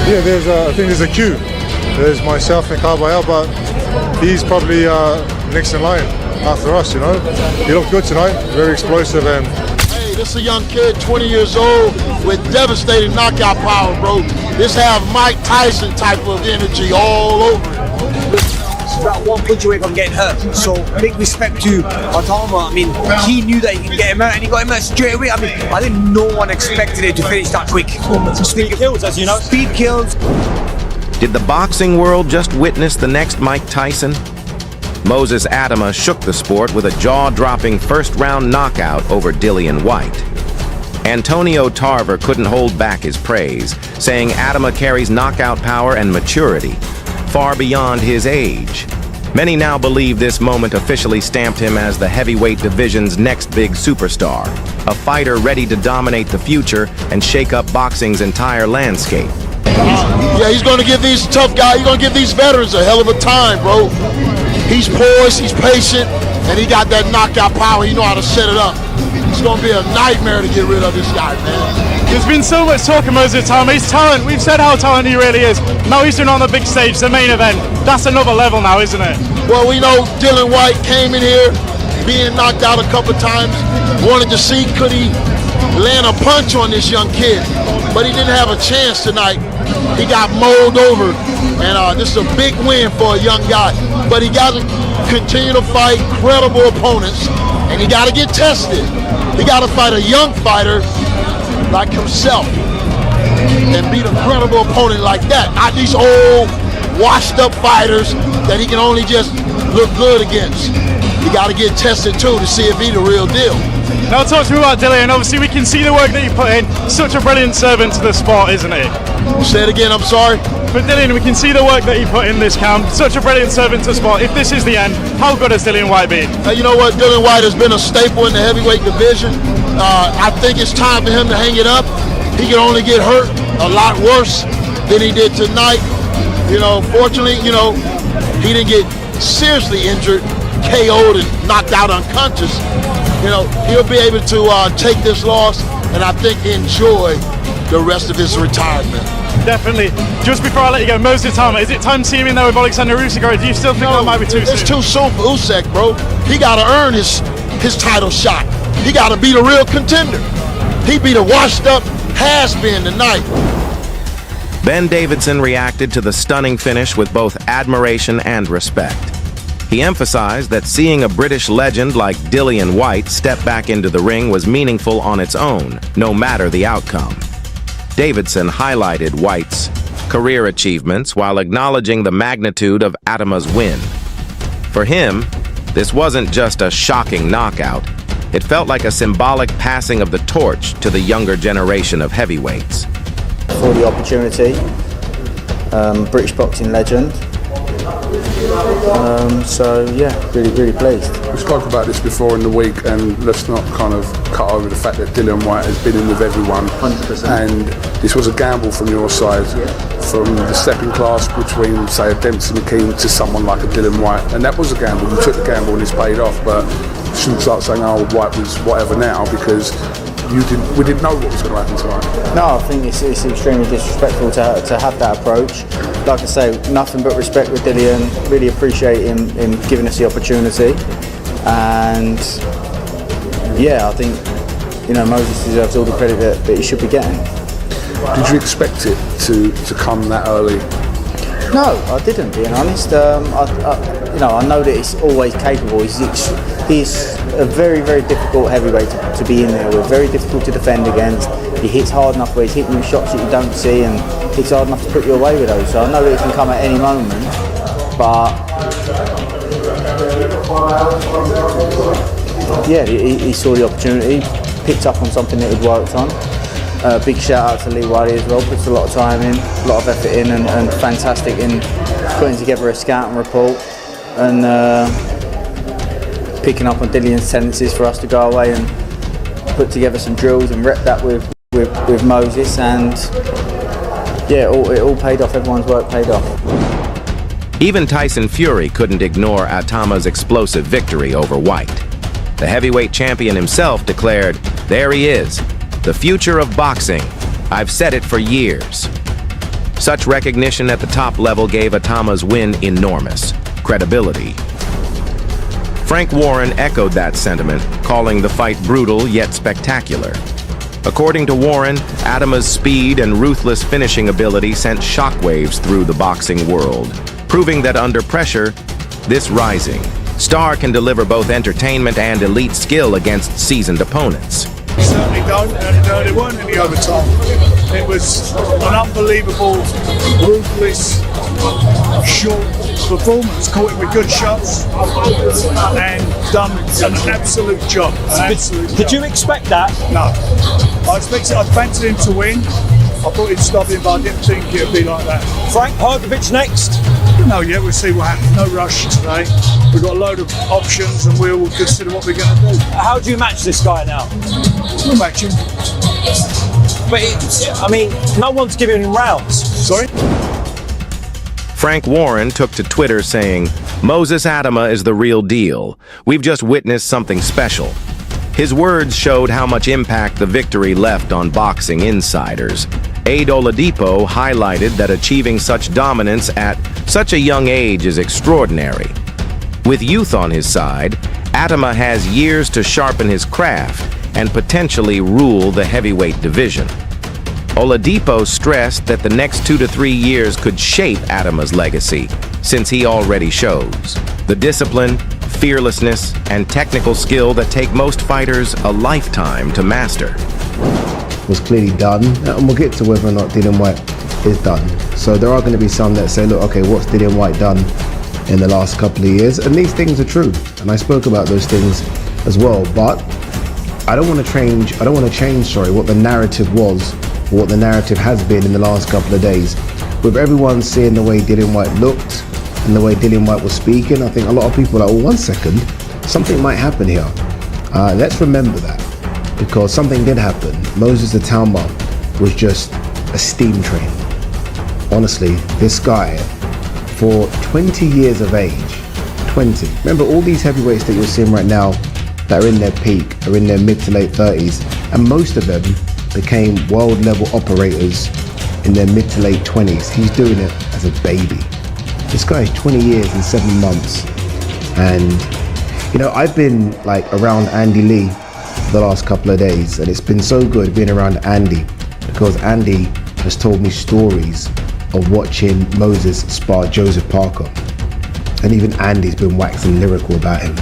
Yeah, I think there's a queue. There's myself and Carvajal, but he's probably next in line after us, you know. He looked good tonight, very explosive. And hey, this is a young kid, 20 years old, with devastating knockout power, bro. This have Mike Tyson type of energy all over it. About one punch away from getting hurt, so big respect to Itauma. I mean, he knew that he could get him out, and he got him out straight away. I mean, I think no one expected it to finish that quick. Speed kills, as you know. Speed kills. Did the boxing world just witness the next Mike Tyson? Moses Itauma shook the sport with a jaw-dropping first-round knockout over Dillian Whyte. Antonio Tarver couldn't hold back his praise, saying Itauma carries knockout power and maturity far beyond his age. Many now believe this moment officially stamped him as the heavyweight division's next big superstar, a fighter ready to dominate the future and shake up boxing's entire landscape. Yeah, he's going to give these tough guys, he's going to give these veterans a hell of a time, bro. He's poised, he's patient, and he got that knockout power. He know how to set it up. It's going to be a nightmare to get rid of this guy, man. There's been so much talk of Moses Itauma. His talent, we've said how talented he really is. Now he's doing on the big stage, the main event. That's another level now, isn't it? Well, we know Dillian Whyte came in here being knocked out a couple times. Wanted to see could he land a punch on this young kid, but he didn't have a chance tonight. He got mowed over, and this is a big win for a young guy. But he got to continue to fight credible opponents, and he got to get tested. He got to fight a young fighter like himself and beat a credible opponent like that. Not these old, washed-up fighters that he can only just look good against. He got to get tested too to see if he's the real deal. Now talk to me about Dillian. Obviously we can see the work that you put in. Such a brilliant servant to the sport, isn't he? Say it again, I'm sorry. But Dillian, we can see the work that you put in this camp. Such a brilliant servant to the sport. If this is the end, how good has Dillian Whyte been? You know what? Dillian Whyte has been a staple in the heavyweight division. I think it's time for him to hang it up. He can only get hurt a lot worse than he did tonight. You know, fortunately, you know, he didn't get seriously injured, KO'd and knocked out unconscious. You know, he'll be able to take this loss and I think enjoy the rest of his retirement. Definitely. Just before I let you go, Moses Itauma, is it time to see him in there with Alexander Usyk, or do you still think that might be too soon? It's too soon for Usyk, bro. He got to earn his title shot. He got to be the real contender. He beat a washed-up has-been tonight. Ben Davidson reacted to the stunning finish with both admiration and respect. He emphasized that seeing a British legend like Dillian Whyte step back into the ring was meaningful on its own, no matter the outcome. Davidson highlighted Whyte's career achievements while acknowledging the magnitude of Itauma's win. For him, this wasn't just a shocking knockout. It felt like a symbolic passing of the torch to the younger generation of heavyweights. For the opportunity, British boxing legend. So yeah, really pleased. We spoke about this before in the week, and let's not kind of cut over the fact that Dillian Whyte has been in with everyone. 100%. And this was a gamble from your side, from the stepping class between, say, a Dempsey McKean to someone like a Dillian Whyte, and that was a gamble. You took the gamble and it's paid off, but you shouldn't start saying, oh, Whyte was whatever now, because we didn't know what was going to happen tonight. No, I think it's extremely disrespectful to have that approach. Like I say, nothing but respect with Dillian. Really appreciate him giving us the opportunity. And yeah, I think, you know, Moses deserves all the credit that he should be getting. Did you expect it to come that early? No, I didn't, being honest. I know that he's always capable. He's a very difficult heavyweight to be in there with. Very difficult to defend against. He hits hard enough where he's hitting you shots that you don't see, and it's hard enough to put you away with those. So I know that it can come at any moment, but yeah, he saw the opportunity, picked up on something that he'd worked on. Big shout out to Lee Wiley as well, puts a lot of time in, a lot of effort in, and fantastic in putting together a scouting report and picking up on Dillian's tendencies for us to go away and put together some drills and rep that with Moses, and yeah, it all paid off, everyone's work paid off. Even Tyson Fury couldn't ignore Itauma's explosive victory over Whyte. The heavyweight champion himself declared, "There he is, the future of boxing. I've said it for years." Such recognition at the top level gave Itauma's win enormous credibility. Frank Warren echoed that sentiment, calling the fight brutal yet spectacular. According to Warren, Itauma's speed and ruthless finishing ability sent shockwaves through the boxing world, proving that under pressure, this rising star can deliver both entertainment and elite skill against seasoned opponents. Certainly don't, and there weren't any overtime. It was an unbelievable, ruthless, short performance, caught him with good shots and done an absolute job. Did you expect that? No. I fancied him to win. I thought he'd stop him, but I didn't think it'd be like that. Frank Hrgovic next? No, yeah, we'll see what happens. No rush today. We've got a load of options and we'll consider what we're going to do. How do you match this guy now? We'll match him. But, no one's giving him rounds. Sorry? Frank Warren took to Twitter saying, "Moses Itauma is the real deal. We've just witnessed something special." His words showed how much impact the victory left on boxing insiders. Oladipo highlighted that achieving such dominance at such a young age is extraordinary. With youth on his side, Itauma has years to sharpen his craft and potentially rule the heavyweight division. Oladipo stressed that the next 2 to 3 years could shape Itauma's legacy, since he already shows the discipline, fearlessness, and technical skill that take most fighters a lifetime to master. Was clearly done, and we'll get to whether or not Dillian Whyte is done. So there are going to be some that say, look, okay, what's Dillian Whyte done in the last couple of years? And these things are true, and I spoke about those things as well, but I don't want to change what the narrative was, or what the narrative has been in the last couple of days. With everyone seeing the way Dillian Whyte looked and the way Dillian Whyte was speaking, I think a lot of people are like, well, 1 second, something might happen here. Let's remember that, because something did happen. Moses Itauma was just a steam train. Honestly, this guy, for 20 years of age, 20. Remember, all these heavyweights that you're seeing right now that are in their peak, are in their mid to late 30s, and most of them became world level operators in their mid to late 20s. He's doing it as a baby. This guy is 20 years and 7 months. And, I've been around Andy Lee the last couple of days, and it's been so good being around Andy, because Andy has told me stories of watching Moses spar Joseph Parker. And even Andy's been waxing lyrical about him.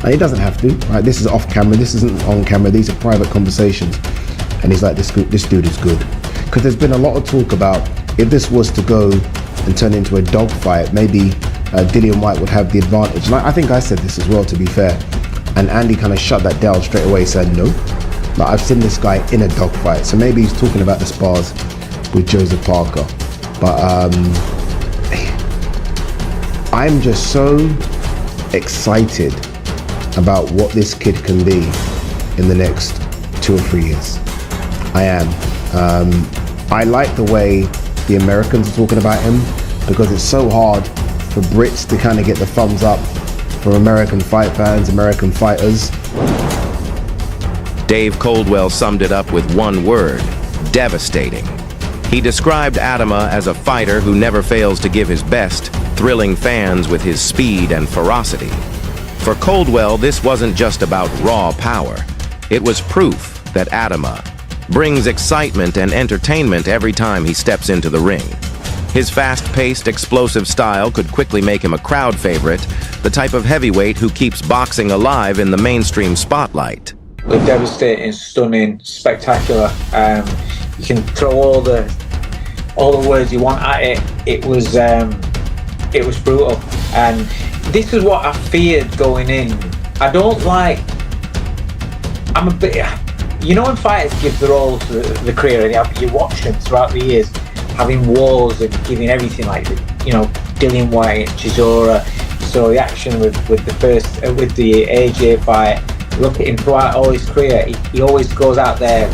And he doesn't have to, right? This is off camera, this isn't on camera, these are private conversations. And he's like, this dude is good. Because there's been a lot of talk about if this was to go and turn into a dogfight, maybe Dillian Whyte would have the advantage. And I think I said this as well, to be fair. And Andy kind of shut that down straight away, said no. I've seen this guy in a dogfight. So maybe he's talking about the spars with Joseph Parker. But I'm just so excited about what this kid can be in the next 2 or 3 years. I am. I like the way the Americans are talking about him, because it's so hard for Brits to kind of get the thumbs up for American fight fans, American fighters. Dave Coldwell summed it up with one word: devastating. He described Itauma as a fighter who never fails to give his best, thrilling fans with his speed and ferocity. For Coldwell, this wasn't just about raw power. It was proof that Itauma brings excitement and entertainment every time he steps into the ring. His fast-paced, explosive style could quickly make him a crowd favorite, the type of heavyweight who keeps boxing alive in the mainstream spotlight. Devastating, stunning, spectacular. You can throw all the words you want at it. It was brutal, and this is what I feared going in. I'm a bit. When fighters give their all to the career, and you watch them throughout the years, having wars and giving everything, Dillian Whyte, Chisora. So the action with the AJ fight. Look at him throughout all his career. He always goes out there,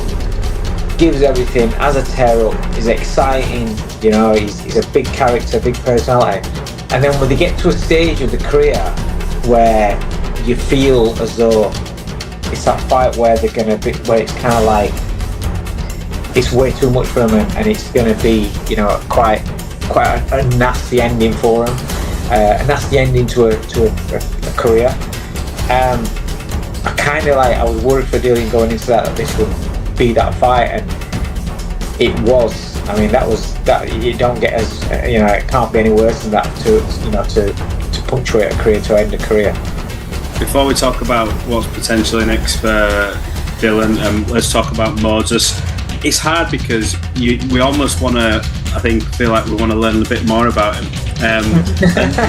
gives everything, has a tear up, is exciting. He's a big character, big personality. And then when they get to a stage of the career where you feel as though it's that fight where it's kind of like it's way too much for him, and it's going to be, you know, quite a nasty ending for him, a nasty ending to a career. I was worried for Dillian going into that this would be that fight, and it was. I mean, that you don't get as, you know, it can't be any worse than that to punctuate a career, to end a career. Before we talk about what's potentially next for Dillian, let's talk about Moses. It's hard because we almost want to, I think, feel like we want to learn a bit more about him.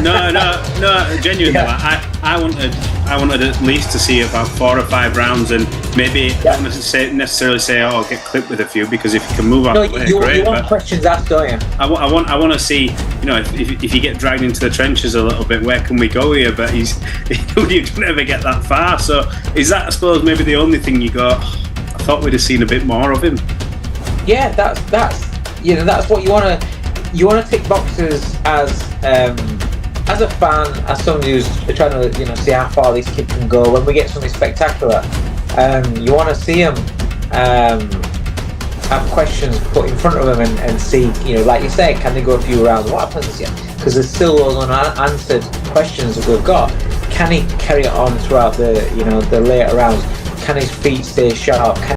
No, genuinely. Yeah. I wanted at least to see about 4 or 5 rounds, and maybe not necessarily say, oh, I'll get clipped with a few, because if you can move out the way, great. You want questions asked, don't you? I want to see, you know, if you get dragged into the trenches a little bit, where can we go here? But you don't ever get that far. So is that, I suppose, maybe the only thing you go, I thought we'd have seen a bit more of him? Yeah, that's what you want to tick boxes as a fan, as someone who's trying to, you know, see how far this kid can go. When we get something spectacular, you want to see him have questions put in front of them and see, you know, like you say, can they go a few rounds? What happens here? Because there's still those unanswered questions that we've got. Can he carry it on throughout the later rounds? Can his feet stay sharp? Can